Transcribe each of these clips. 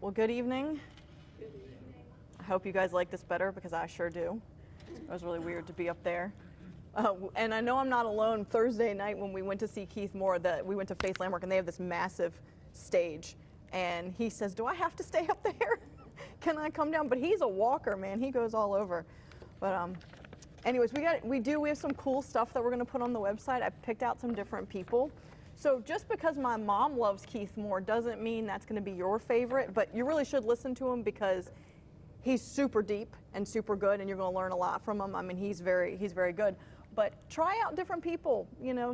Well, good evening. I hope you guys like this better because I sure do. It was really weird to be up there. And I know I'm not alone. Thursday night when we went to see Keith Moore, we went to Face Landmark, and they have this massive stage. And he says, do I have to stay up there? Can I come down? But he's a walker, man. He goes all over. But anyways, we have some cool stuff that we're going to put on the website. I picked out some different people. So just because my mom loves Keith Moore doesn't mean that's going to be your favorite, but you really should listen to him because he's super deep and super good, and you're going to learn a lot from him. I mean, he's very good. But try out different people,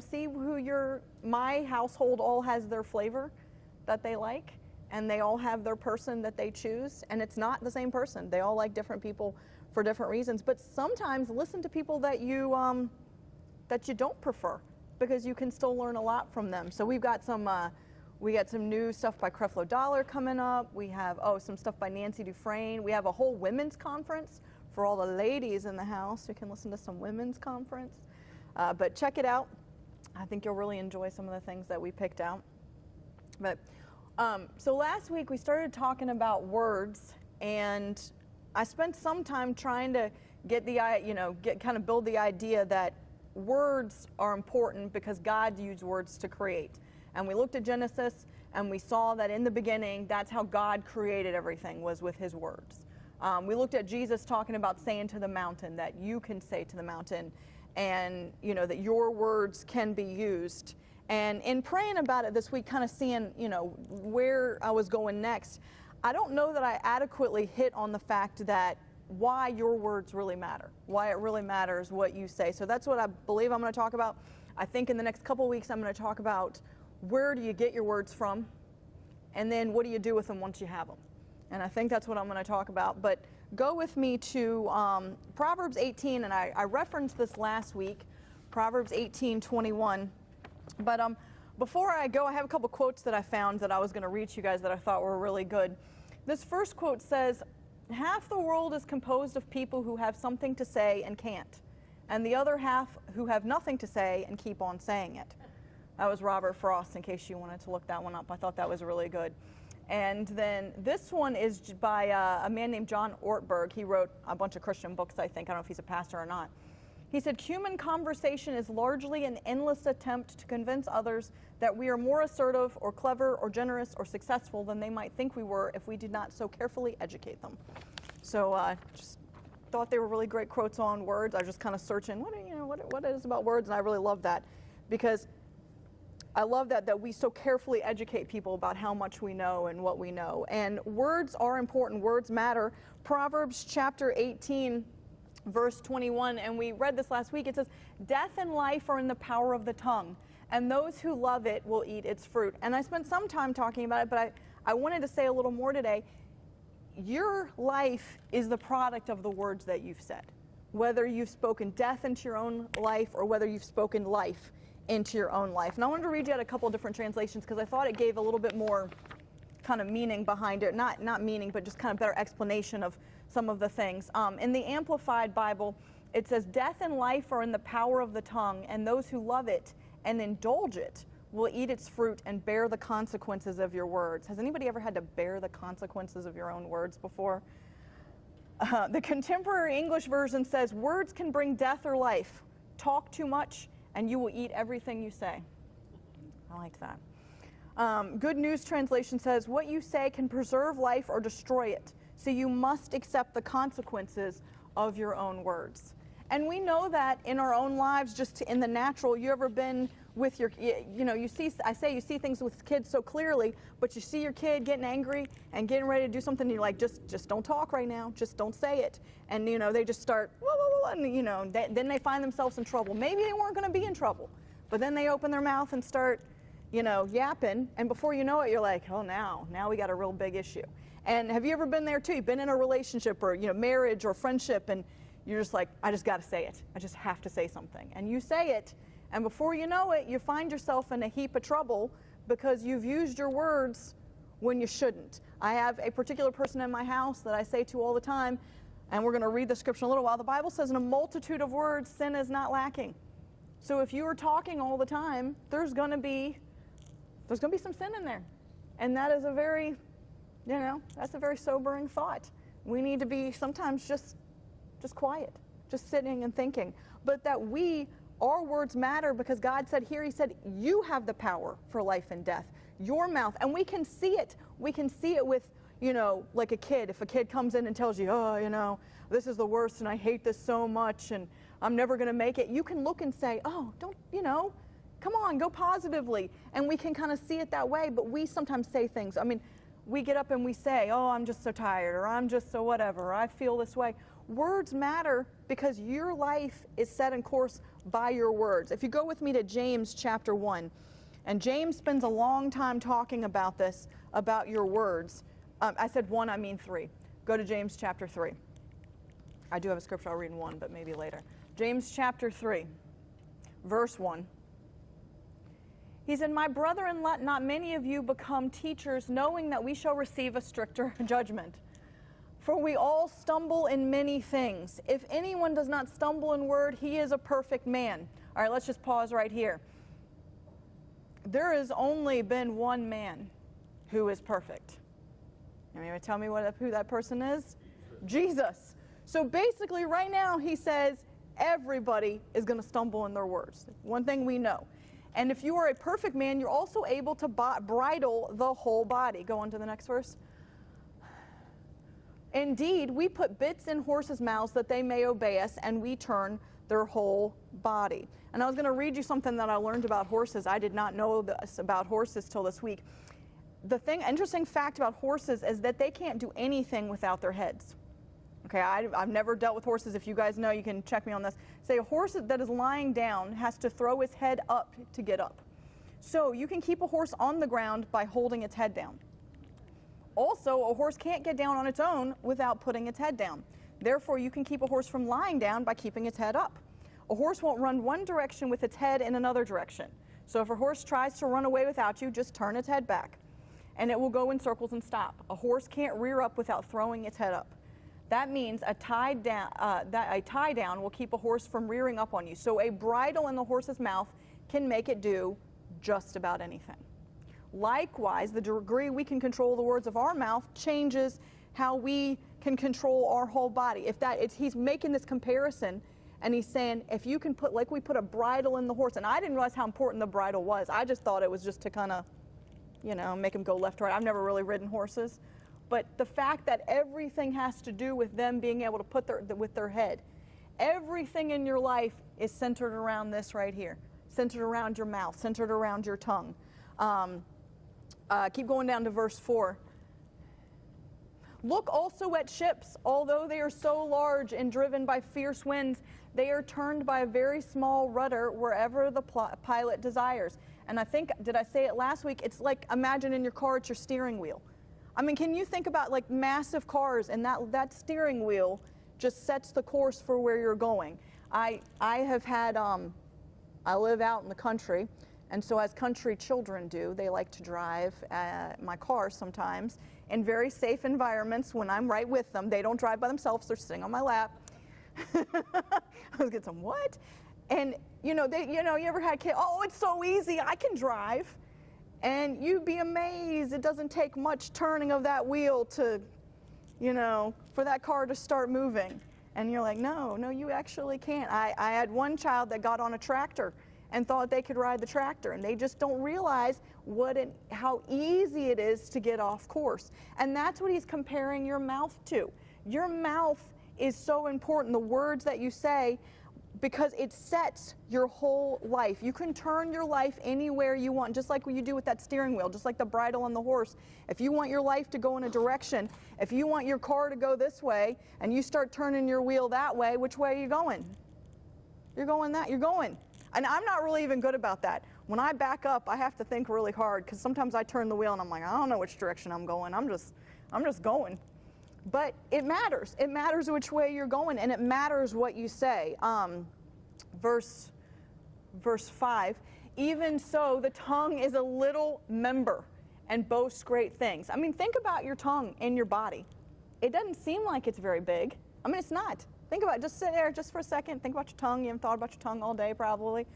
see who my household all has their flavor that they like, and they all have their person that they choose, and it's not the same person. They all like different people for different reasons, but sometimes listen to people that you don't prefer, because you can still learn a lot from them. So we got some new stuff by Creflo Dollar coming up. We have some stuff by Nancy Dufresne. We have a whole women's conference for all the ladies in the house. We can listen to some women's conference. But check it out. I think you'll really enjoy some of the things that we picked out. But so last week we started talking about words, and I spent some time trying to build the idea that words are important because God used words to create. And we looked at Genesis, and we saw that in the beginning, that's how God created everything, was with his words. We looked at Jesus talking about saying to the mountain, that you can say to the mountain, and that your words can be used. And in praying about it this week, kind of seeing where I was going next, I don't know that I adequately hit on the fact that why your words really matter, why it really matters what you say. So that's what I believe I'm going to talk about. I think in the next couple of weeks I'm going to talk about where do you get your words from, and then what do you do with them once you have them. And I think that's what I'm going to talk about. But go with me to Proverbs 18, and I referenced this last week, Proverbs 18:21. But before I go, I have a couple quotes that I found that I was going to read to you guys that I thought were really good. This first quote says, half the world is composed of people who have something to say and can't, and the other half who have nothing to say and keep on saying it. That was Robert Frost, in case you wanted to look that one up. I thought that was really good. And then this one is by a man named John Ortberg. He wrote a bunch of Christian books, I think. I don't know if he's a pastor or not. He said, human conversation is largely an endless attempt to convince others that we are more assertive or clever or generous or successful than they might think we were if we did not so carefully educate them. So just thought they were really great quotes on words. I was just kind of searching, what it is about words, and I really love that, because I love that we so carefully educate people about how much we know and what we know. And words are important. Words matter. Proverbs chapter 18, verse 21, and we read this last week. It says, death and life are in the power of the tongue, and those who love it will eat its fruit. And I spent some time talking about it, but I wanted to say a little more today. Your life is the product of the words that you've said. Whether you've spoken death into your own life or whether you've spoken life into your own life. And I wanted to read you out a couple different translations because I thought it gave a little bit more kind of meaning behind it. Not meaning, but just kind of better explanation of some of the things. In the Amplified Bible, it says, death and life are in the power of the tongue, and those who love it and indulge it will eat its fruit and bear the consequences of your words. Has anybody ever had to bear the consequences of your own words before? The Contemporary English Version says, words can bring death or life. Talk too much, and you will eat everything you say. I liked that. Good News Translation says, what you say can preserve life or destroy it, so you must accept the consequences of your own words. And we know that in our own lives, just in the natural. You ever been with your, you see things with kids so clearly, but you see your kid getting angry and getting ready to do something, and you're like, just don't talk right now, just don't say it. And they just start, and then they find themselves in trouble. Maybe they weren't going to be in trouble, but then they open their mouth and start, yapping, and before you know it, you're like, oh, now we got a real big issue. And have you ever been there too? You've been in a relationship or marriage or friendship, and you're just like, I just got to say it. I just have to say something. And you say it, and before you know it, you find yourself in a heap of trouble because you've used your words when you shouldn't. I have a particular person in my house that I say to all the time, and we're going to read the scripture in a little while. The Bible says, in a multitude of words, sin is not lacking. So if you are talking all the time, there's going to be some sin in there. And that is a very You know, that's a very sobering thought. We need to be sometimes just quiet, just sitting and thinking. But that our words matter, because God said here, he said, you have the power for life and death. Your mouth. And we can see it. We can see it with, you know, like a kid. If a kid comes in and tells you, oh, you know, this is the worst and I hate this so much and I'm never going to make it. You can look and say, oh, don't, you know, come on, go positively. And we can kind of see it that way. But we sometimes say things. I mean, we get up and we say, oh, I'm just so tired, or I'm just so whatever, or I feel this way. Words matter because your life is set in course by your words. If you go with me to James chapter 1, and James spends a long time talking about this, about your words. I said 1, I mean 3. Go to James chapter 3. I do have a scripture I'll read in 1, but maybe later. James chapter 3, verse 1. He said, my brethren, let not many of you become teachers, knowing that we shall receive a stricter judgment. For we all stumble in many things. If anyone does not stumble in word, he is a perfect man. All right, let's just pause right here. There has only been one man who is perfect. Anyone tell me who that person is? Jesus. So basically right now he says everybody is going to stumble in their words. One thing we know. And if you are a perfect man, you're also able to bridle the whole body. Go on to the next verse. Indeed, we put bits in horses' mouths that they may obey us, and we turn their whole body. And I was going to read you something that I learned about horses. I did not know this about horses till this week. Interesting fact about horses is that they can't do anything without their heads. Okay, I've never dealt with horses. If you guys know, you can check me on this. Say a horse that is lying down has to throw its head up to get up. So you can keep a horse on the ground by holding its head down. Also, a horse can't get down on its own without putting its head down. Therefore, you can keep a horse from lying down by keeping its head up. A horse won't run one direction with its head in another direction. So if a horse tries to run away without you, just turn its head back, and it will go in circles and stop. A horse can't rear up without throwing its head up. That means a tie down will keep a horse from rearing up on you. So a bridle in the horse's mouth can make it do just about anything. Likewise, the degree we can control the words of our mouth changes how we can control our whole body. He's making this comparison, and he's saying if you can put, like we put a bridle in the horse, and I didn't realize how important the bridle was. I just thought it was just to kind of, you know, make them go left or right. I've never really ridden horses. But the fact that everything has to do with them being able to put with their head. Everything in your life is centered around this right here. Centered around your mouth, centered around your tongue. Keep going down to verse 4. Look also at ships. Although they are so large and driven by fierce winds, they are turned by a very small rudder wherever the pilot desires. And I think, did I say it last week? It's like, imagine in your car, it's your steering wheel. I mean, can you think about like massive cars, and that steering wheel just sets the course for where you're going. I have had, I live out in the country, and so as country children do, they like to drive my car sometimes in very safe environments when I'm right with them. They don't drive by themselves, they're sitting on my lap. I was getting some what? And you ever had kids, oh, it's so easy, I can drive. And you'd be amazed, it doesn't take much turning of that wheel to, for that car to start moving. And you're like, no, you actually can't. I had one child that got on a tractor and thought they could ride the tractor, and they just don't realize how easy it is to get off course. And that's what he's comparing your mouth to. Your mouth is so important, the words that you say, because it sets your whole life. You can turn your life anywhere you want, just like what you do with that steering wheel, just like the bridle on the horse. If you want your life to go in a direction, if you want your car to go this way, and you start turning your wheel that way, which way are you going? You're going that, you're going. And I'm not really even good about that. When I back up, I have to think really hard, because sometimes I turn the wheel and I'm like, I don't know which direction I'm going. I'm just going. But it matters. It matters which way you're going, and it matters what you say. Verse 5, even so, the tongue is a little member and boasts great things. I mean, think about your tongue in your body. It doesn't seem like it's very big. I mean, it's not. Think about it. Just sit there just for a second. Think about your tongue. You haven't thought about your tongue all day, probably.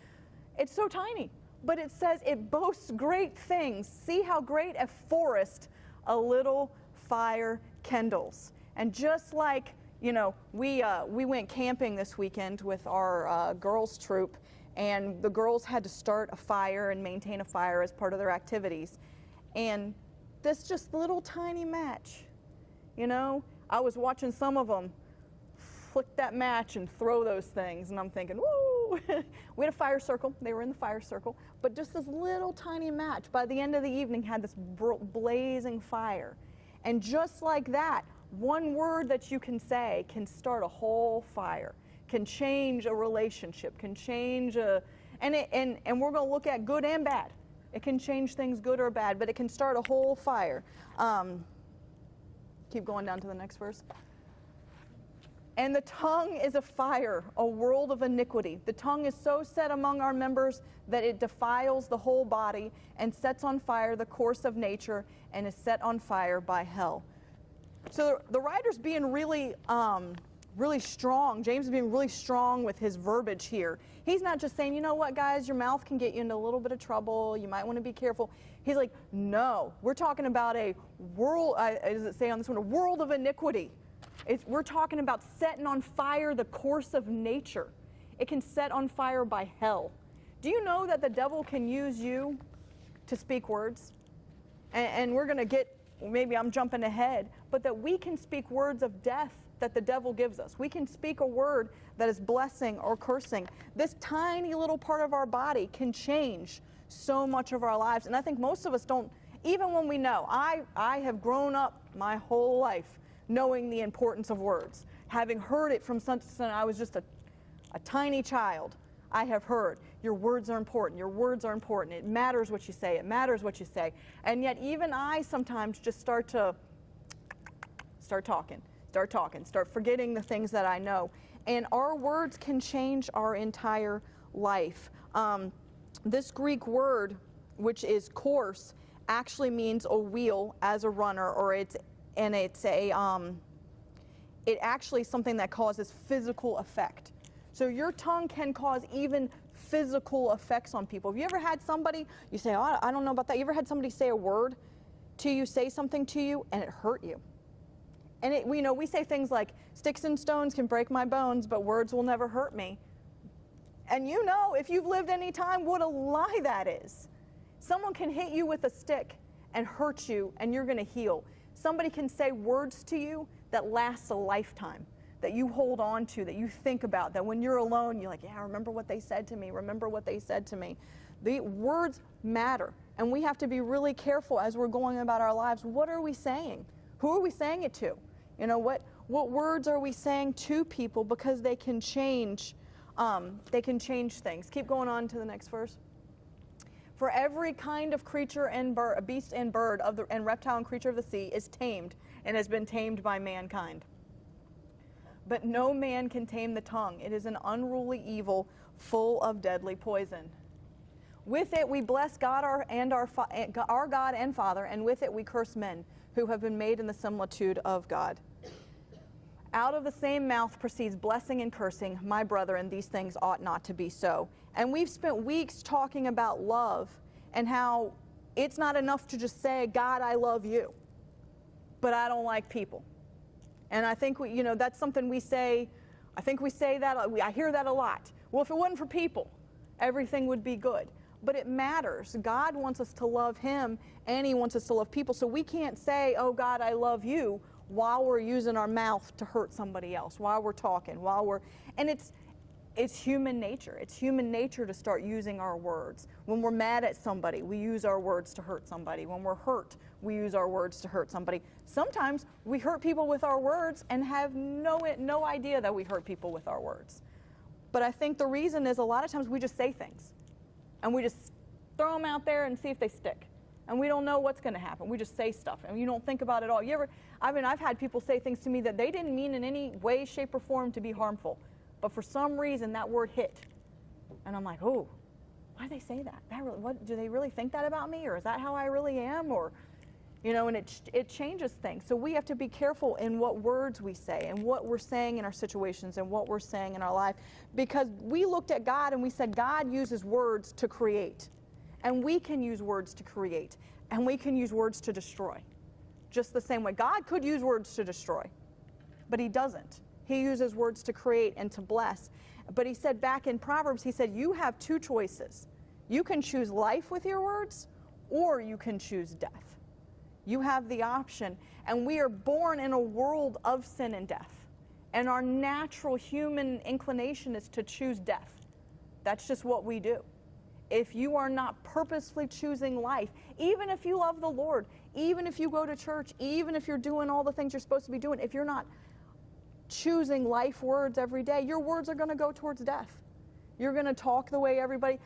It's so tiny. But it says it boasts great things. See how great a forest a little fire kindles. And just like, you know, we went camping this weekend with our girls troop, and the girls had to start a fire and maintain a fire as part of their activities. And this just little tiny match, you know, I was watching some of them flick that match and throw those things, and I'm thinking, woo! We had a fire circle. They were in the fire circle, but just this little tiny match by the end of the evening had this blazing fire. And just like that, one word that you can say can start a whole fire, can change a relationship, can change and we're going to look at good and bad. It can change things good or bad, but it can start a whole fire. Keep going down to the next verse. And the tongue is a fire, a world of iniquity. The tongue is so set among our members that it defiles the whole body and sets on fire the course of nature and is set on fire by hell. So the writer's being really strong. James is being really strong with his verbiage here. He's not just saying, you know what, guys, your mouth can get you into a little bit of trouble. You might want to be careful. He's like, no, we're talking about a world, does it say on this one, a world of iniquity. We're talking about setting on fire the course of nature. It can set on fire by hell. Do you know that the devil can use you to speak words? And we're going to get, maybe I'm jumping ahead, but that we can speak words of death that the devil gives us. We can speak a word that is blessing or cursing. This tiny little part of our body can change so much of our lives. And I think most of us don't, even when we know. I have grown up my whole life knowing the importance of words. Having heard it from since I was just a tiny child, I have heard, your words are important, your words are important. It matters what you say, it matters what you say. And yet even I sometimes just start talking, start forgetting the things that I know. And our words can change our entire life. This Greek word, which is course, actually means a wheel as a runner, or it's actually something that causes physical effect. So your tongue can cause even physical effects on people. Have you ever had somebody, you say, oh, I don't know about that. You ever had somebody say a word to you, say something to you, and it hurt you? And we say things like, sticks and stones can break my bones, but words will never hurt me. And you know, if you've lived any time, what a lie that is. Someone can hit you with a stick and hurt you, and you're going to heal. Somebody can say words to you that last a lifetime, that you hold on to, that you think about, that when you're alone, you're like, yeah, remember what they said to me, remember what they said to me. The words matter, and we have to be really careful as we're going about our lives. What are we saying? Who are we saying it to? You know, what words are we saying to people, because they can change things. Keep going on to the next verse. For every kind of creature and bird, beast and bird and reptile and creature of the sea is tamed and has been tamed by mankind. But no man can tame the tongue. It is an unruly evil full of deadly poison. With it we bless God our God and Father, and with it we curse men who have been made in the similitude of God. Out of the same mouth proceeds blessing and cursing. My brethren, these things ought not to be so. And we've spent weeks talking about love and how it's not enough to just say, God, I love you, but I don't like people. And I think that's something we say. I think we say that. I hear that a lot. Well, if it wasn't for people, everything would be good. But it matters. God wants us to love Him, and He wants us to love people. So we can't say, oh, God, I love you, while we're using our mouth to hurt somebody else, while we're talking, and it's human nature. It's human nature to start using our words. When we're mad at somebody, we use our words to hurt somebody. When we're hurt, we use our words to hurt somebody. Sometimes we hurt people with our words and have no idea that we hurt people with our words. But I think the reason is a lot of times we just say things, and we just throw them out there and see if they stick. And we don't know what's going to happen. We just say stuff, and you don't think about it all. I've had people say things to me that they didn't mean in any way, shape, or form to be harmful. But for some reason, that word hit. And I'm like, oh, why do they say that? What, do they really think that about me? Or is that how I really am? Or, and it changes things. So we have to be careful in what words we say and what we're saying in our situations and what we're saying in our life. Because we looked at God and we said, God uses words to create. And we can use words to create. And we can use words to destroy. just the same way. God could use words to destroy, but he doesn't. He uses words to create and to bless. But he said back in Proverbs, he said, you have two choices. You can choose life with your words, or you can choose death. You have the option. And we are born in a world of sin and death. And our natural human inclination is to choose death. That's just what we do. If you are not purposefully choosing life, even if you love the Lord, even if you go to church, even if you're doing all the things you're supposed to be doing, if you're not choosing life words every day, your words are going to go towards death. You're going to talk the way everybody,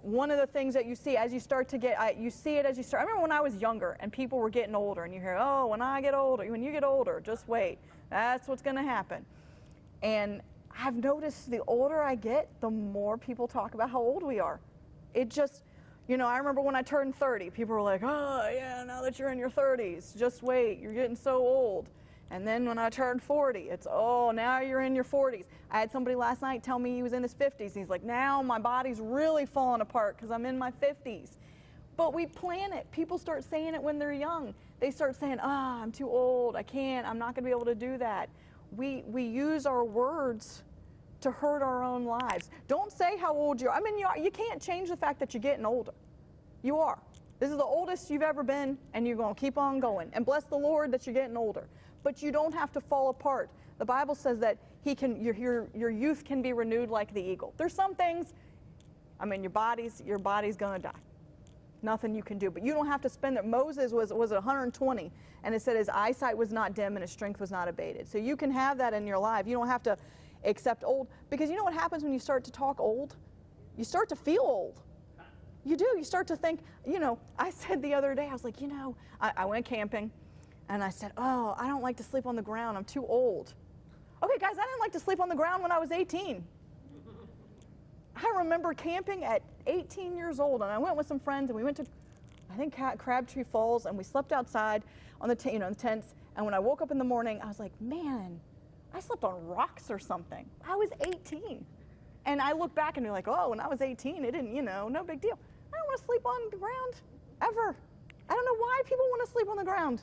one of the things that you see as you start to get, you see it as you start. I remember when I was younger and people were getting older and you hear, oh, when you get older, just wait. That's what's going to happen. And I've noticed the older I get, the more people talk about how old we are. It just, I remember when I turned 30, people were like, oh, yeah, now that you're in your 30s, just wait, you're getting so old. And then when I turned 40, it's, oh, now you're in your 40s. I had somebody last night tell me he was in his 50s. He's like, now my body's really falling apart because I'm in my 50s. But we plan it. People start saying it when they're young. They start saying, I'm too old. I can't. I'm not going to be able to do that. We use our words to hurt our own lives. Don't say how old you are. You can't change the fact that you're getting older. You are. This is the oldest you've ever been, and you're going to keep on going. And bless the Lord that you're getting older. But you don't have to fall apart. The Bible says that your youth can be renewed like the eagle. There's some things, your body's going to die. Nothing you can do. But you don't have to spend it. Moses was 120, and it said his eyesight was not dim and his strength was not abated. So you can have that in your life. You don't have to accept old. Because you know what happens when you start to talk old? You start to feel old. You do. You start to think, I said the other day, I was like, I went camping. And I said, oh, I don't like to sleep on the ground. I'm too old. Okay, guys, I didn't like to sleep on the ground when I was 18. I remember camping at 18 years old, and I went with some friends, and we went to, I think, Crabtree Falls, and we slept outside on the tents. And when I woke up in the morning, I was like, man, I slept on rocks or something. I was 18. And I look back and be like, oh, when I was 18, it didn't, no big deal. I don't want to sleep on the ground, ever. I don't know why people want to sleep on the ground.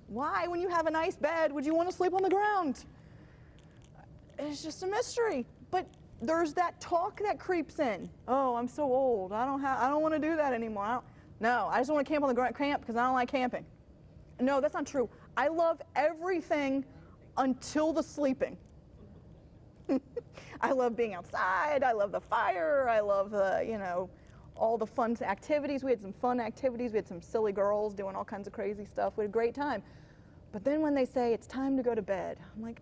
Why, when you have a nice bed, would you want to sleep on the ground? It's just a mystery. But there's that talk that creeps in. Oh, I'm so old. I don't want to do that anymore. I just want to camp on the camp because I don't like camping. No, that's not true. I love everything until the sleeping. I love being outside. I love the fire. I love the, all the fun activities. We had some fun activities. We had some silly girls doing all kinds of crazy stuff. We had a great time. But then when they say it's time to go to bed, I'm like,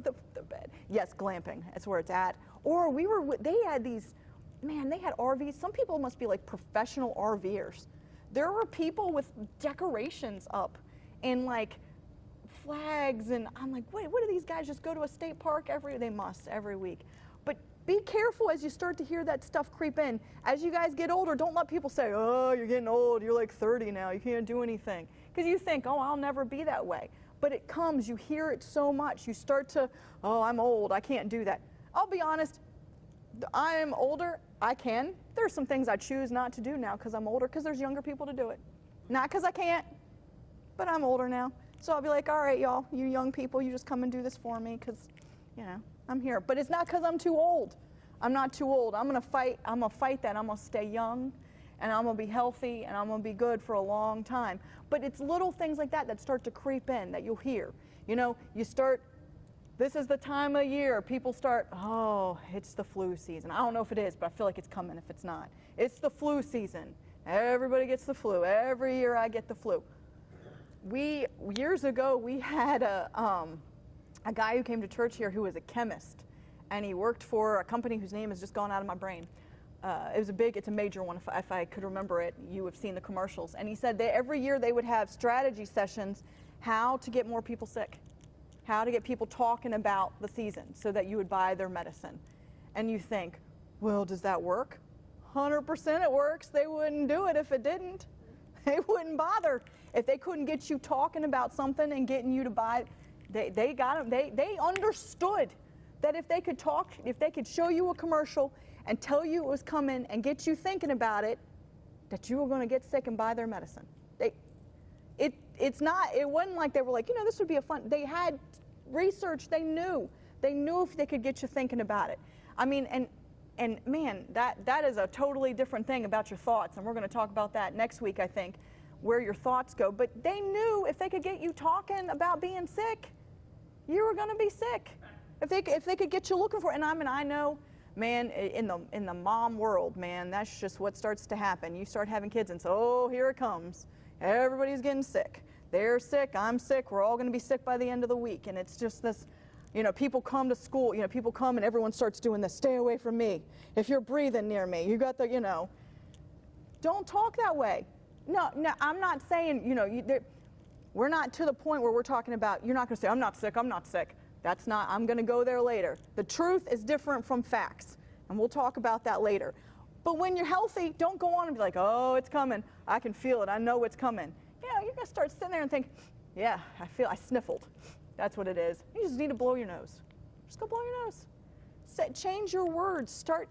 the bed. Yes, glamping. That's where it's at. Or they had RVs. Some people must be like professional RVers. There were people with decorations up and like flags. And I'm like, wait, what do these guys just go to a state park every week? But be careful as you start to hear that stuff creep in. As you guys get older, don't let people say, oh, you're getting old. You're like 30 now. You can't do anything. Because you think, oh, I'll never be that way. But it comes. You hear it so much. You start to, oh, I'm old. I can't do that. I'll be honest. I am older. I can. There's some things I choose not to do now because I'm older, because there's younger people to do it. Not because I can't, but I'm older now. So I'll be like, all right, y'all, you young people, you just come and do this for me because, I'm here. But it's not because I'm too old. I'm not too old. I'm going to fight. I'm going to fight that. I'm going to stay young, and I'm going to be healthy, and I'm going to be good for a long time. But it's little things like that start to creep in that you'll hear. This is the time of year. People start, oh, it's the flu season. I don't know if it is, but I feel like it's coming if it's not. It's the flu season. Everybody gets the flu. Every year I get the flu. Years ago, we had a guy who came to church here who was a chemist, and he worked for a company whose name has just gone out of my brain. It's a major one. If I could remember it, you have seen the commercials. And he said that every year they would have strategy sessions, how to get more people sick, how to get people talking about the season so that you would buy their medicine. And you think, well, does that work? 100% it works. They wouldn't do it if it didn't. They wouldn't bother. If they couldn't get you talking about something and getting you to buy, they understood that if they could talk, if they could show you a commercial and tell you it was coming and get you thinking about it, that you were going to get sick and buy their medicine. it wasn't like they were like, this would be a fun, they had research, they knew if they could get you thinking about it. I mean, and man, that is a totally different thing about your thoughts, and we're going to talk about that next week, I think, where your thoughts go. But they knew if they could get you talking about being sick, you were going to be sick. If they could get you looking for it. And I know, man, in the mom world, man, that's just what starts to happen. You start having kids and so, here it comes. Everybody's getting sick. They're sick, I'm sick, we're all going to be sick by the end of the week. And it's just this, people come to school, people come and everyone starts doing this, stay away from me. If you're breathing near me, you got the, don't talk that way. No, I'm not saying, we're not to the point where we're talking about, you're not going to say, I'm not sick. That's not, I'm going to go there later. The truth is different from facts, and we'll talk about that later. But when you're healthy, don't go on and be like, oh, it's coming. I can feel it. I know it's coming. You're going to start sitting there and think, yeah, I sniffled. That's what it is. You just need to blow your nose. Just go blow your nose. Change your words. Start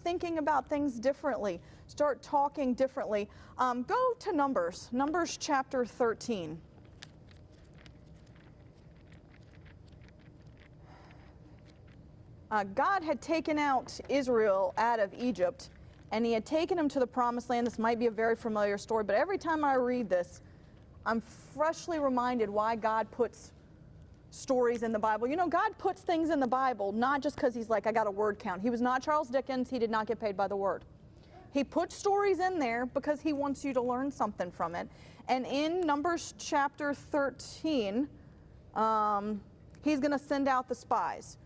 thinking about things differently. Start talking differently. Go to Numbers chapter 13. God had taken out Israel out of Egypt, and he had taken them to the promised land. This might be a very familiar story, but every time I read this, I'm freshly reminded why God puts stories in the Bible. God puts things in the Bible not just because he's like, I got a word count. He was not Charles Dickens. He did not get paid by the word. He puts stories in there because he wants you to learn something from it. And in Numbers chapter 13, he's going to send out the spies.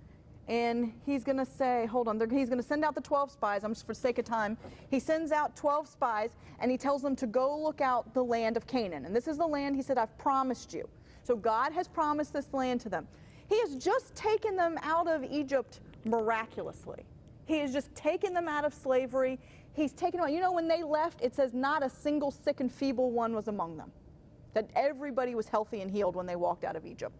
And he's going to say, hold on, he's going to send out the 12 spies. Just for sake of time. He sends out 12 spies, and he tells them to go look out the land of Canaan. And this is the land, he said, I've promised you. So God has promised this land to them. He has just taken them out of Egypt miraculously. He has just taken them out of slavery. He's taken them, when they left, it says not a single sick and feeble one was among them. That everybody was healthy and healed when they walked out of Egypt.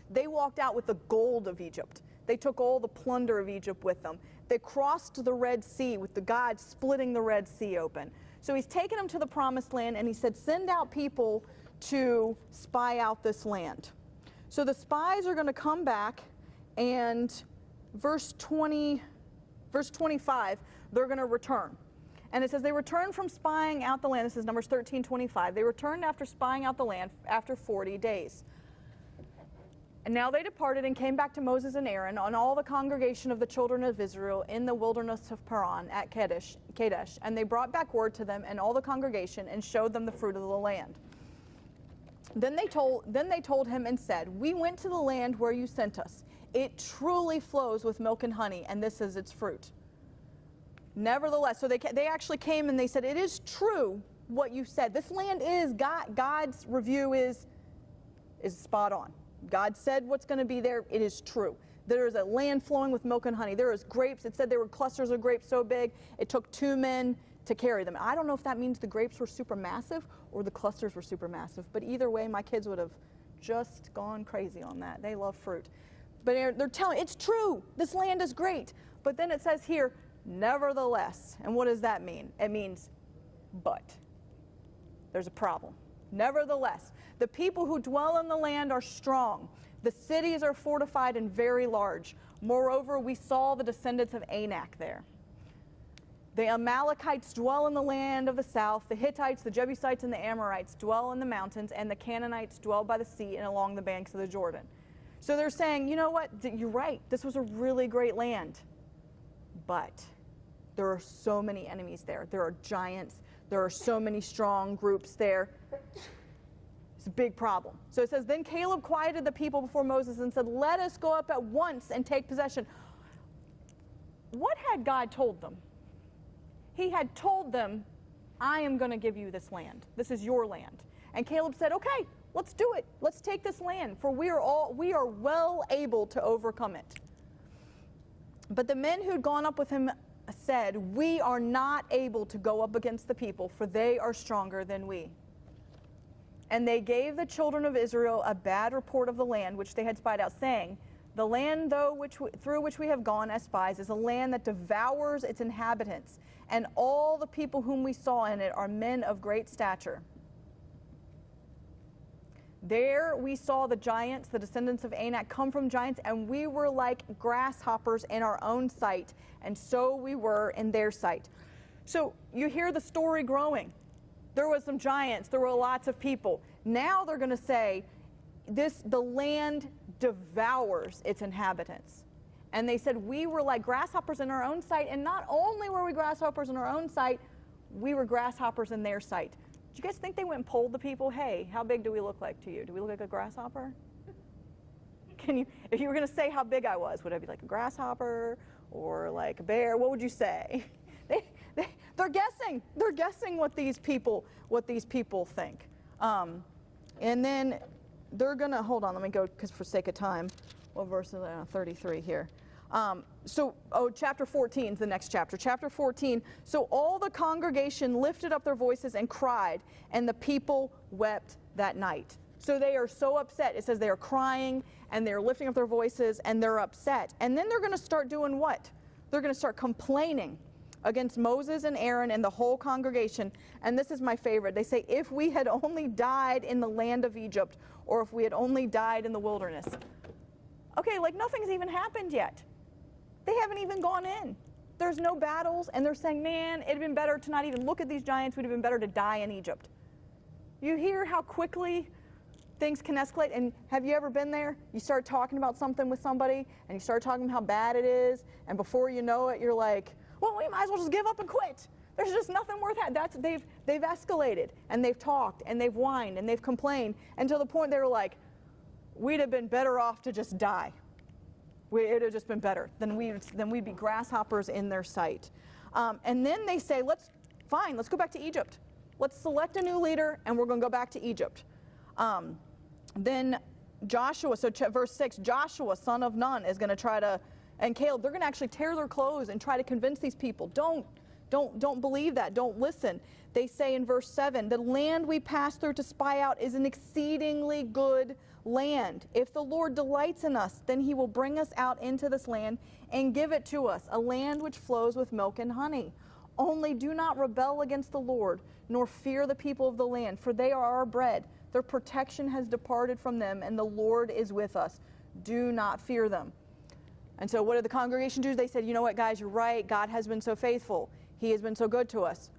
They walked out with the gold of Egypt. They took all the plunder of Egypt with them. They crossed the Red Sea with the God splitting the Red Sea open. So he's taken them to the promised land, and he said, send out people to spy out this land. So the spies are going to come back, and verse 25, they're going to return. And it says they returned from spying out the land. This is Numbers 13:25. They returned after spying out the land after 40 days. And now they departed and came back to Moses and Aaron and all the congregation of the children of Israel in the wilderness of Paran at Kadesh. And they brought back word to them and all the congregation and showed them the fruit of the land. Then they told him and said, we went to the land where you sent us. It truly flows with milk and honey, and this is its fruit. Nevertheless, so they actually came and they said, it is true what you said. This land is, God's review is spot on. God said what's going to be there. It is true. There is a land flowing with milk and honey. There is grapes. It said there were clusters of grapes so big, it took 2 men to carry them. I don't know if that means the grapes were super massive or the clusters were super massive, but either way, my kids would have just gone crazy on that. They love fruit. But they're telling, it's true. This land is great. But then it says here, nevertheless. And what does that mean? It means, but. There's a problem. Nevertheless, the people who dwell in the land are strong. The cities are fortified and very large. Moreover, we saw the descendants of Anak there. The Amalekites dwell in the land of the south. The Hittites, the Jebusites, and the Amorites dwell in the mountains, and the Canaanites dwell by the sea and along the banks of the Jordan. So they're saying, you know what? You're right. This was a really great land. But there are so many enemies there. There are giants. There are so many strong groups there. It's a big problem. So it says, then Caleb quieted the people before Moses and said, let us go up at once and take possession. What had God told them? He had told them, I am going to give you this land. This is your land. And Caleb said, okay, let's do it. Let's take this land, for we are well able to overcome it. But the men who had gone up with him said, we are not able to go up against the people, for they are stronger than we. And they gave the children of Israel a bad report of the land which they had spied out, saying, the land through which we have gone as spies is a land that devours its inhabitants, and all the people whom we saw in it are men of great stature. There we saw the giants, the descendants of Anak, come from giants, and we were like grasshoppers in our own sight, and so we were in their sight. So you hear the story growing. There was some giants. There were lots of people. Now they're going to say, the land devours its inhabitants. And they said, we were like grasshoppers in our own sight, and not only were we grasshoppers in our own sight, we were grasshoppers in their sight. Do you guys think they went and polled the people? Hey, how big do we look like to you? Do we look like a grasshopper? If you were going to say how big I was, would I be like a grasshopper or like a bear? What would you say? They're guessing. They're guessing what these people think. And then they're going to, hold on, let me go, because for sake of time, what verse is 33 here? Chapter 14 is the next chapter. Chapter 14, so all the congregation lifted up their voices and cried, and the people wept that night. So they are so upset. It says they are crying, and they're lifting up their voices, and they're upset. And then they're going to start doing what? They're going to start complaining against Moses and Aaron and the whole congregation. And this is my favorite. They say, if we had only died in the land of Egypt, or if we had only died in the wilderness. Okay, like nothing's even happened yet. They haven't even gone in. There's no battles, and they're saying, man, it'd been better to not even look at these giants. Would have been better to die in Egypt. You hear how quickly things can escalate, and have you ever been there? You start talking about something with somebody, and you start talking about how bad it is, and before you know it, you're like, well, we might as well just give up and quit. There's just nothing worth having. They've escalated, and they've talked, and they've whined, and they've complained, until the point they were like, we'd have been better off to just die. It would have just been better than we'd be grasshoppers in their sight. And then they say, let's go back to Egypt. Let's select a new leader, and we're going to go back to Egypt. Then Joshua, verse 6, Joshua, son of Nun, is going to try to, and Caleb, they're going to actually tear their clothes and try to convince these people. Don't believe that. Don't listen. They say in verse 7, the land we passed through to spy out is an exceedingly good land. If the Lord delights in us, then he will bring us out into this land and give it to us, a land which flows with milk and honey. Only do not rebel against the Lord, nor fear the people of the land, for they are our bread. Their protection has departed from them, and the Lord is with us. Do not fear them. And so what did the congregation do? They said, you know what, guys, you're right. God has been so faithful. He has been so good to us.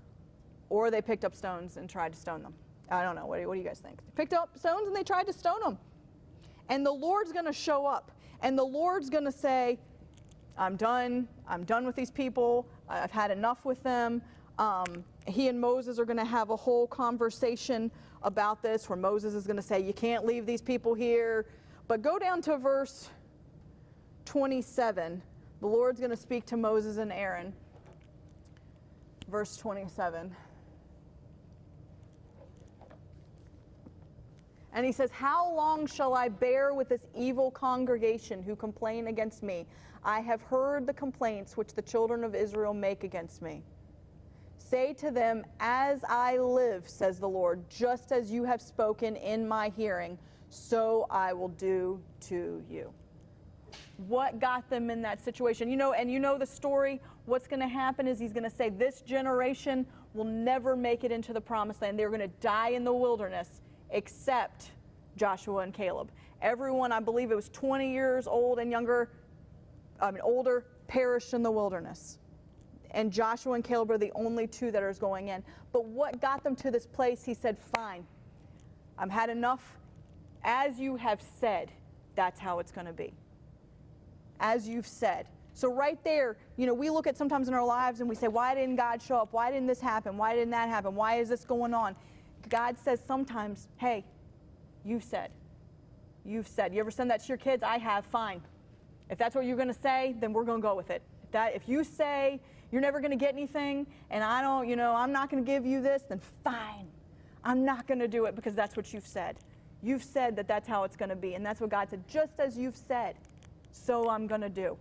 Or they picked up stones and tried to stone them. I don't know. What do you guys think? They picked up stones and they tried to stone them. And the Lord's going to show up. And the Lord's going to say, I'm done. I'm done with these people. I've had enough with them. He and Moses are going to have a whole conversation about this, where Moses is going to say, you can't leave these people here. But go down to verse 27. The Lord's going to speak to Moses and Aaron. Verse 27. And he says, how long shall I bear with this evil congregation who complain against me? I have heard the complaints which the children of Israel make against me. Say to them, as I live, says the Lord, just as you have spoken in my hearing, so I will do to you. What got them in that situation? You know the story. What's going to happen is he's going to say, this generation will never make it into the promised land. They're going to die in the wilderness, except Joshua and Caleb. Everyone, I believe it was 20 years old and older, perished in the wilderness. And Joshua and Caleb are the only two that are going in. But what got them to this place? He said, fine, I've had enough. As you have said, that's how it's going to be. As you've said. So right there, we look at sometimes in our lives and we say, why didn't God show up? Why didn't this happen? Why didn't that happen? Why is this going on? God says sometimes, hey, you've said. You've said. You ever send that to your kids? I have. Fine. If that's what you're going to say, then we're going to go with it. If you say you're never going to get anything and I'm not going to give you this, then fine. I'm not going to do it because that's what you've said. You've said that that's how it's going to be. And that's what God said. Just as you've said, so I'm going to do.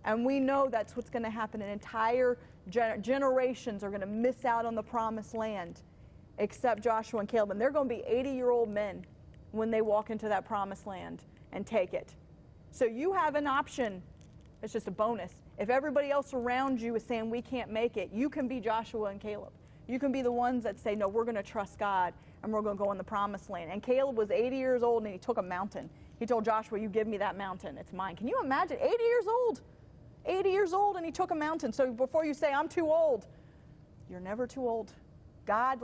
And we know that's what's going to happen. And entire generations are going to miss out on the promised land, except Joshua and Caleb. And they're going to be 80-year-old men when they walk into that promised land and take it. So you have an option. It's just a bonus. If everybody else around you is saying we can't make it, you can be Joshua and Caleb. You can be the ones that say, no, we're going to trust God, and we're going to go in the promised land. And Caleb was 80 years old, and he took a mountain. He told Joshua, you give me that mountain. It's mine. Can you imagine? 80 years old. 80 years old, and he took a mountain. So before you say, I'm too old, you're never too old. God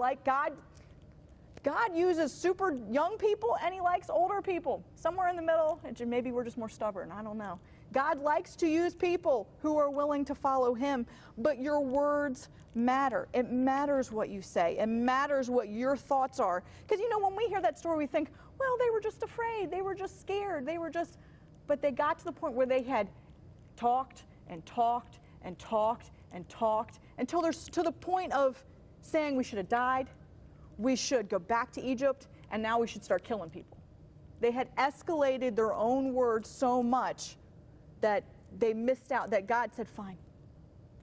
uses super young people, and he likes older people. Somewhere in the middle, and maybe we're just more stubborn. I don't know. God likes to use people who are willing to follow him, but your words matter. It matters what you say. It matters what your thoughts are. Because, when we hear that story, we think, well, they were just afraid. They were just scared. But they got to the point where they had talked and talked and talked and talked until they're to the point of saying we should have died, we should go back to Egypt, and now we should start killing people. They had escalated their own words so much that they missed out, that God said, fine,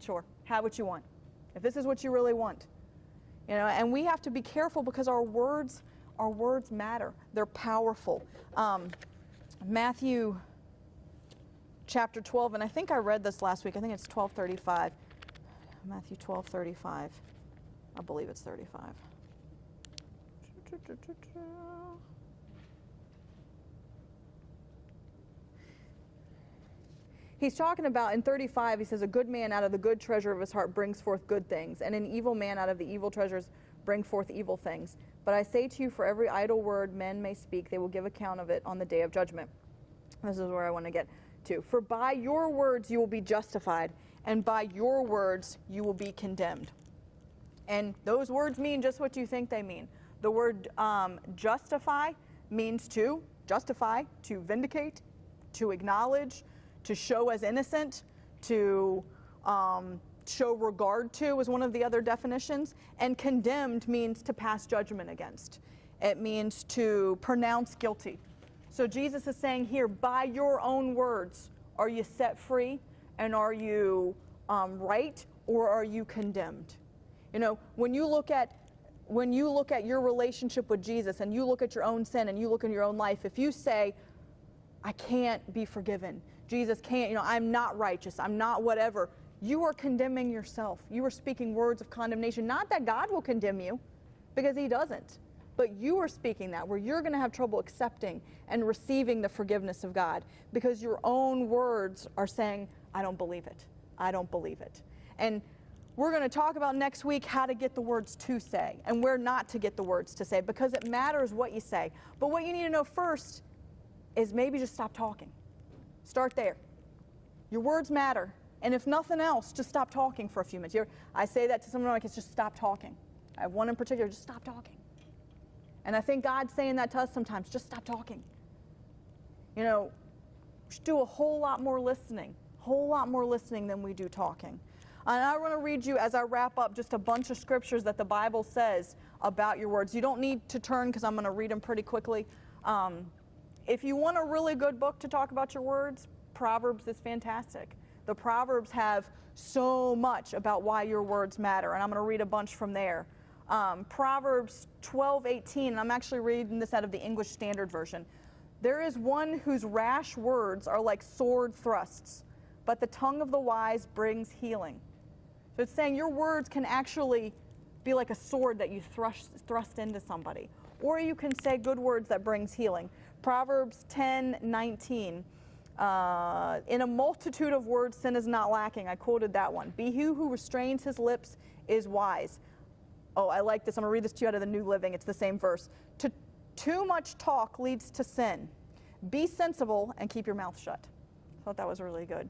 sure, have what you want. If this is what you really want. And we have to be careful because our words matter. They're powerful. Matthew chapter 12, and I think I read this last week. I think it's 12:35. Matthew 12:35. I believe it's 35. He's talking about, in 35, he says, a good man out of the good treasure of his heart brings forth good things, and an evil man out of the evil treasures bring forth evil things. But I say to you, for every idle word men may speak, they will give account of it on the day of judgment. This is where I want to get to. For by your words you will be justified, and by your words you will be condemned. And those words mean just what you think they mean. The word justify means to justify, to vindicate, to acknowledge, to show as innocent, to show regard to is one of the other definitions. And condemned means to pass judgment against. It means to pronounce guilty. So Jesus is saying here, by your own words, are you set free, and are you right, or are you condemned? When you look at your relationship with Jesus, and you look at your own sin, and you look in your own life, if you say, I can't be forgiven, Jesus can't, I'm not righteous, I'm not whatever, you are condemning yourself. You are speaking words of condemnation. Not that God will condemn you, because he doesn't. But you are speaking that, where you're going to have trouble accepting and receiving the forgiveness of God, because your own words are saying, I don't believe it. I don't believe it. And we're going to talk about next week how to get the words to say and where not to get the words to say, because it matters what you say. But what you need to know first is maybe just stop talking. Start there. Your words matter. And if nothing else, just stop talking for a few minutes. I say that to someone, like, it's just stop talking. I have one in particular, just stop talking. And I think God's saying that to us sometimes, just stop talking. We should do a whole lot more listening than we do talking. And I want to read you, as I wrap up, just a bunch of scriptures that the Bible says about your words. You don't need to turn, because I'm going to read them pretty quickly. If you want a really good book to talk about your words, Proverbs is fantastic. The Proverbs have so much about why your words matter, and I'm going to read a bunch from there. Proverbs 12:18, and I'm actually reading this out of the English Standard Version. There is one whose rash words are like sword thrusts, but the tongue of the wise brings healing. So it's saying your words can actually be like a sword that you thrust into somebody. Or you can say good words that brings healing. Proverbs 10:19. In a multitude of words, sin is not lacking. I quoted that one. Be he who restrains his lips is wise. Oh, I like this. I'm going to read this to you out of the New Living. It's the same verse. Too much talk leads to sin. Be sensible and keep your mouth shut. I thought that was really good.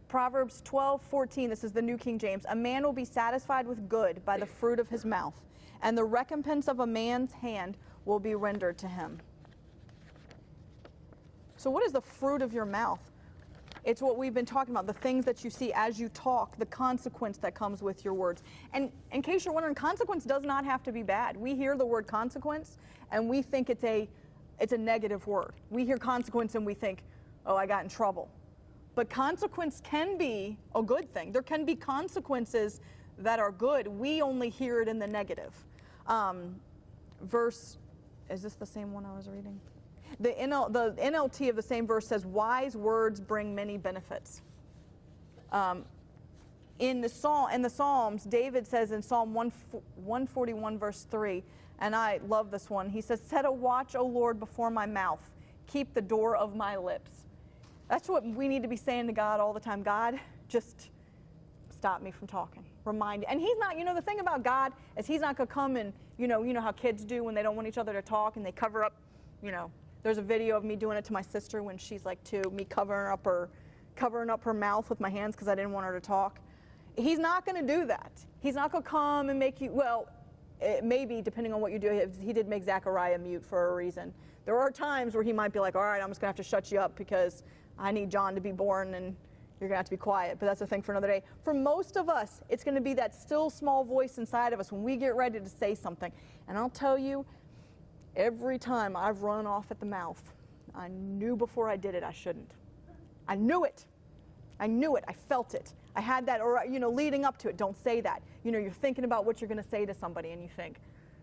Proverbs 12:14. This is the New King James. A man will be satisfied with good by the fruit of his mouth, and the recompense of a man's hand will be rendered to him. So what is the fruit of your mouth? It's what we've been talking about, the things that you see as you talk, the consequence that comes with your words. And in case you're wondering, consequence does not have to be bad. We hear the word consequence, and we think it's a negative word. We hear consequence and we think, oh, I got in trouble. But consequence can be a good thing. There can be consequences that are good. We only hear it in the negative. Is this the same one I was reading? The NLT of the same verse says, wise words bring many benefits. In the Psalms, David says in Psalm 141, verse 3, And I love this one. He says, set a watch, O Lord, before my mouth. Keep the door of my lips. That's what we need to be saying to God all the time. God, just stop me from talking. Remind me. And he's not, the thing about God is he's not going to come and, you know how kids do when they don't want each other to talk and they cover up, There's a video of me doing it to my sister when she's like 2, me covering up her mouth with my hands because I didn't want her to talk. He's not going to do that. He's not going to come and make you, maybe depending on what you do. He did make Zechariah mute for a reason. There are times where he might be like, all right, I'm just going to have to shut you up because I need John to be born and you're going to have to be quiet. But that's a thing for another day. For most of us, it's going to be that still small voice inside of us when we get ready to say something. And I'll tell you, every time I've run off at the mouth, I knew before I did it I shouldn't. I knew it. I felt it. I had that, or, leading up to it, don't say that. You're thinking about what you're going to say to somebody and you think,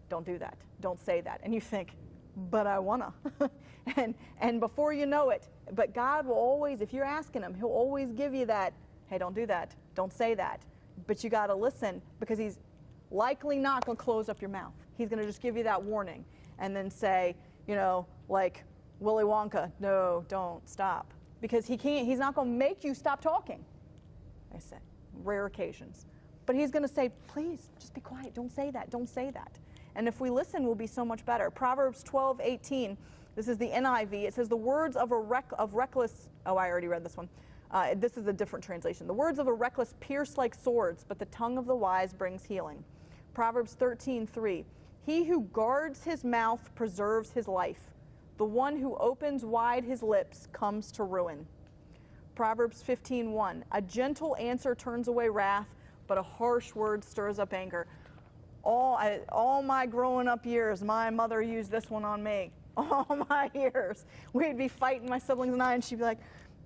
don't do that. Don't say that. And you think, but I want to. and before you know it, but God will always, if you're asking him, he'll always give you that, hey, don't do that. Don't say that. But you got to listen because he's likely not going to close up your mouth. He's going to just give you that warning and then say, like Willy Wonka, no, don't stop. Because he's not going to make you stop talking. I said, rare occasions. But he's going to say, please, just be quiet. Don't say that. Don't say that. And if we listen, we'll be so much better. Proverbs 12:18, this is the NIV. It says, the words of reckless, I already read this one. This is a different translation. The words of a reckless pierce like swords, but the tongue of the wise brings healing. Proverbs 13:3, he who guards his mouth preserves his life. The one who opens wide his lips comes to ruin. Proverbs 15:1, a gentle answer turns away wrath, but a harsh word stirs up anger. All my growing up years, my mother used this one on me. All my years. We'd be fighting, my siblings and I, and she'd be like,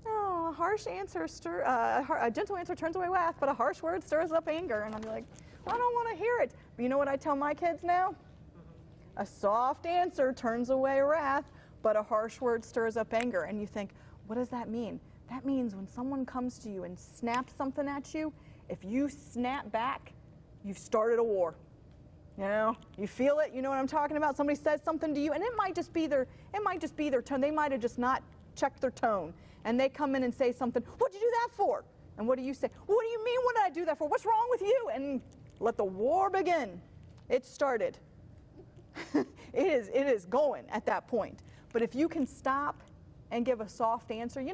oh, a gentle answer turns away wrath, but a harsh word stirs up anger. And I'd be like, I don't want to hear it. But you know what I tell my kids now? A soft answer turns away wrath, but a harsh word stirs up anger. And you think, what does that mean? That means when someone comes to you and snaps something at you, if you snap back, you've started a war. You feel it. You know what I'm talking about? Somebody says something to you, and it might just be their tone. They might have just not checked their tone, and they come in and say something. What'd you do that for? And what do you say? What do you mean? What did I do that for? What's wrong with you? And let the war begin. It started. It is going at that point. But if you can stop and give a soft answer, you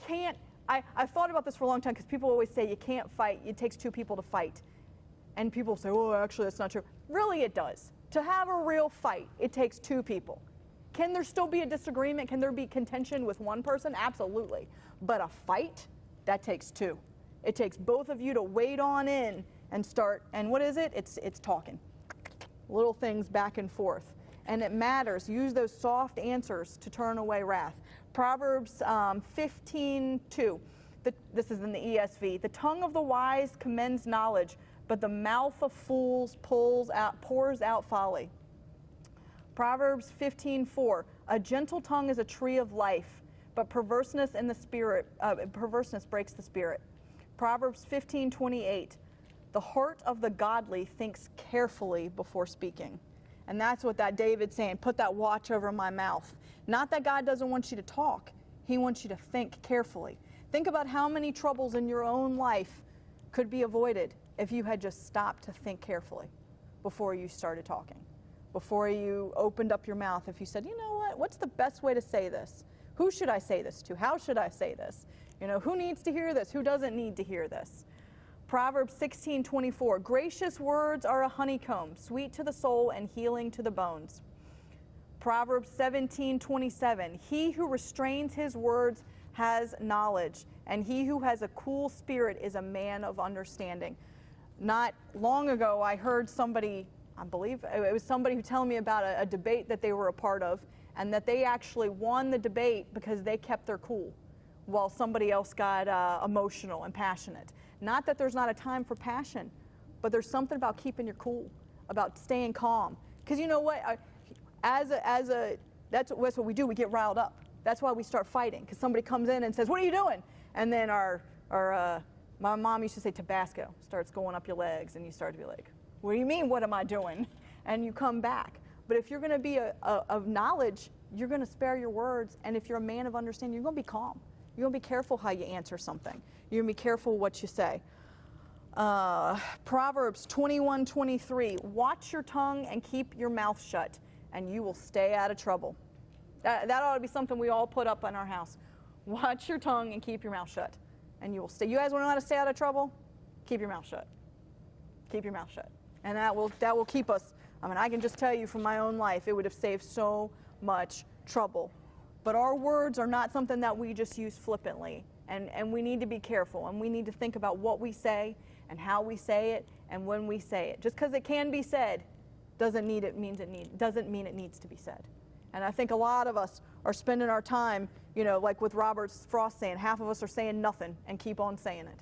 can't. I've thought about this for a long time because people always say you can't fight. It takes 2 people to fight. And people say, oh, actually, that's not true. Really, it does. To have a real fight, it takes 2 people. Can there still be a disagreement? Can there be contention with one person? Absolutely. But a fight, that takes 2. It takes both of you to wade on in and start. And what is it? It's talking. Little things back and forth. And it matters. Use those soft answers to turn away wrath. Proverbs 15:2. This is in the ESV. The tongue of the wise commends knowledge, but the mouth of fools pours out folly. Proverbs 15:4. A gentle tongue is a tree of life, but perverseness breaks the spirit. Proverbs 15:28. The heart of the godly thinks carefully before speaking. And that's what that David's saying. Put that watch over my mouth. Not that God doesn't want you to talk. He wants you to think carefully. Think about how many troubles in your own life could be avoided if you had just stopped to think carefully before you started talking, before you opened up your mouth. If you said, you know what, what's the best way to say this? Who should I say this to? How should I say this? Who needs to hear this? Who doesn't need to hear this? Proverbs 16:24, gracious words are a honeycomb, sweet to the soul and healing to the bones. Proverbs 17:27, he who restrains his words has knowledge, and he who has a cool spirit is a man of understanding. Not long ago, I heard somebody, I believe it was somebody who told me about a debate that they were a part of, and that they actually won the debate because they kept their cool while somebody else got emotional and passionate. Not that there's not a time for passion, but there's something about keeping your cool, about staying calm. Because you know what? That's what we do. We get riled up. That's why we start fighting. Because somebody comes in and says, "What are you doing?" And then my mom used to say, Tabasco starts going up your legs, and you start to be like, "What do you mean? What am I doing?" and you come back. But if you're going to be of knowledge, you're going to spare your words. And if you're a man of understanding, you're going to be calm. You're going to be careful how you answer something. You're going to be careful what you say. Proverbs 21:23, watch your tongue and keep your mouth shut, and you will stay out of trouble. That ought to be something we all put up in our house. Watch your tongue and keep your mouth shut, and you will stay. You guys want to know how to stay out of trouble? Keep your mouth shut. Keep your mouth shut. And that will keep us. I mean, I can just tell you from my own life, it would have saved so much trouble. But our words are not something that we just use flippantly. And we need to be careful, and we need to think about what we say and how we say it and when we say it. Just because it can be said doesn't mean it needs to be said. And I think a lot of us are spending our time, like with Robert Frost saying, half of us are saying nothing and keep on saying it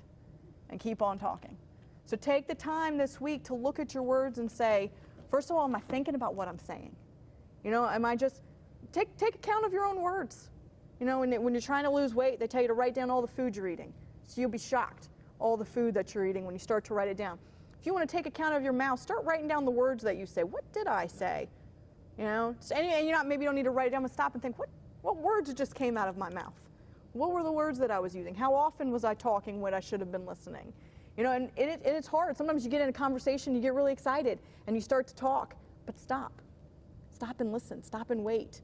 and keep on talking. So take the time this week to look at your words and say, first of all, am I thinking about what I'm saying? Am I just, take account of your own words. When you're trying to lose weight, they tell you to write down all the food you're eating. So you'll be shocked, all the food that you're eating when you start to write it down. If you want to take account of your mouth, start writing down the words that you say. What did I say? And maybe you don't need to write it down, but stop and think, what words just came out of my mouth? What were the words that I was using? How often was I talking when I should have been listening? And it's hard. Sometimes you get in a conversation, you get really excited, and you start to talk, but stop. Stop and listen. Stop and wait.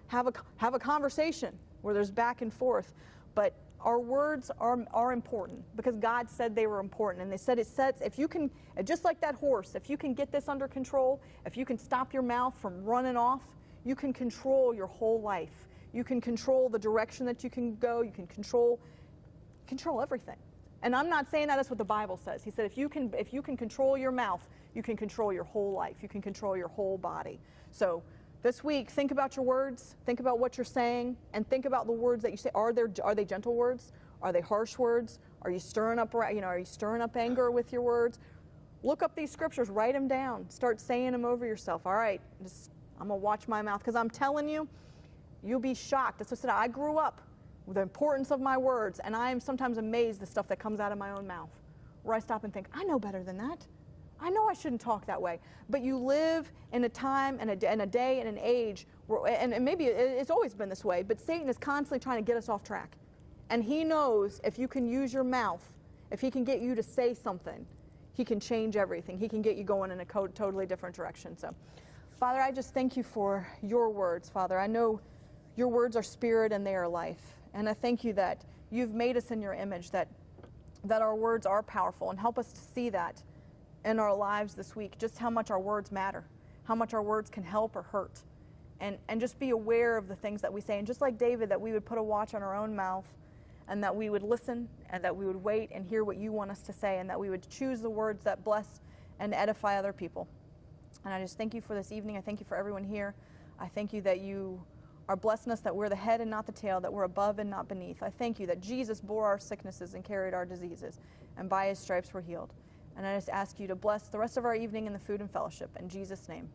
Have a conversation where there's back and forth. But our words are important because God said they were important. And they said if you can, just like that horse, if you can get this under control, if you can stop your mouth from running off, you can control your whole life. You can control the direction that you can go. You can control everything. And I'm not saying that's what the Bible says. He said if you can control your mouth, you can control your whole life. You can control your whole body. So this week, think about your words, think about what you're saying, and think about the words that you say. Are they gentle words? Are they harsh words? Are you stirring up anger with your words? Look up these scriptures, write them down, start saying them over yourself. All right, I'm gonna watch my mouth because I'm telling you, you'll be shocked. That's what I said. I grew up with the importance of my words, and I am sometimes amazed the stuff that comes out of my own mouth, where I stop and think, I know better than that. I know I shouldn't talk that way. But you live in a time and a day and an age where, and maybe it's always been this way, but Satan is constantly trying to get us off track. And he knows if you can use your mouth, if he can get you to say something, he can change everything. He can get you going in a totally different direction. So, Father, I just thank you for your words, Father. I know your words are spirit and they are life. And I thank you that you've made us in your image, that our words are powerful, and help us to see that in our lives this week, just how much our words matter, how much our words can help or hurt, and just be aware of the things that we say. And just like David, that we would put a watch on our own mouth, and that we would listen, and that we would wait and hear what you want us to say, and that we would choose the words that bless and edify other people. And I just thank you for this evening. I thank you for everyone here. I thank you that you are blessing us, that we're the head and not the tail, that we're above and not beneath. I thank you that Jesus bore our sicknesses and carried our diseases, and by his stripes we're healed. And I just ask you to bless the rest of our evening in the food and fellowship. In Jesus' name.